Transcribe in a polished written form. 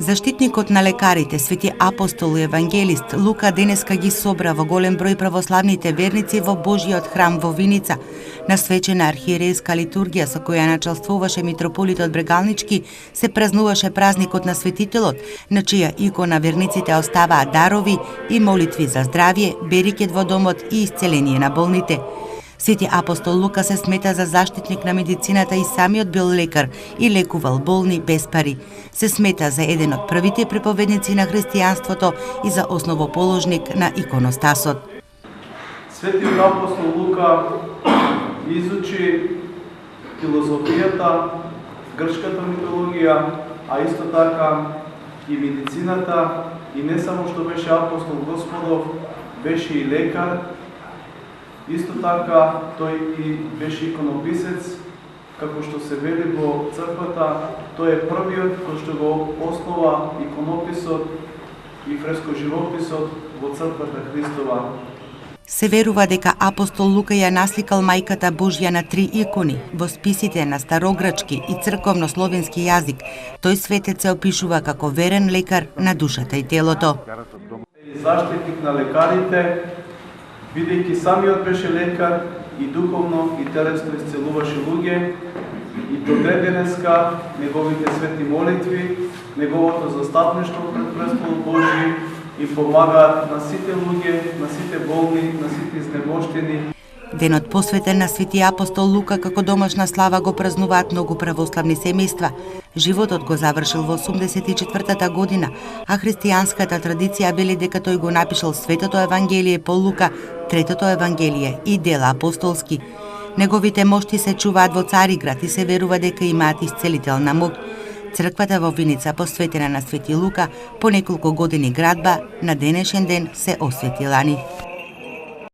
Заштитникот на лекарите, свети апостол и евангелист Лука денеска ги собра во голем број православните верници во Божјиот храм во Виница. На свечена архиерејска литургија со која началствуваше митрополитот Брегалнички се празнуваше празникот на светителот, на чија икона верниците оставаат дарови и молитви за здравје, берекет во домот и исцеление на болните. Свети апостол Лука се смета за заштитник на медицината и самиот бил лекар и лекувал болни без пари. Се смета за еден од првите проповедници на христијанството и за основоположник на иконостасот. Светиот апостол Лука изучи филозофијата, грчката митологија, а исто така и медицината, и не само што беше апостол Господов, беше и лекар. Исто така, тој и беше иконописец, како што се вели во црквата, тој е првиот кој што го основа иконописот и фрескоживописот во црквата Христова. Се верува дека апостол Лука ја насликал мајката Божја на 3 икони во списите на старогрчки и црковно-словенски јазик. Тој светец се опишува како верен лекар на душата и телото. Заштитник на лекарите, бидејќи самиот беше лекар и духовно и телесно исцелуваше луѓе, и до денеска неговите свети молитви, неговото застапништво пред престолот Божји и помагаат на сите луѓе, на сите болни, на сите изнемоштени. Денот посветен на свети апостол Лука како домашна слава го празнуваат многу православни семејства. Животот го завршил во 84-та година, а христијанската традиција вели дека тој го напишал Светото Евангелие по Лука, Третото Евангелие и дела апостолски. Неговите мошти се чуваат во Цариград и се верува дека имаат исцелителна моќ. Црквата во Виница, посветена на свети Лука, по неколку години градба, на денешен ден се осветила ни.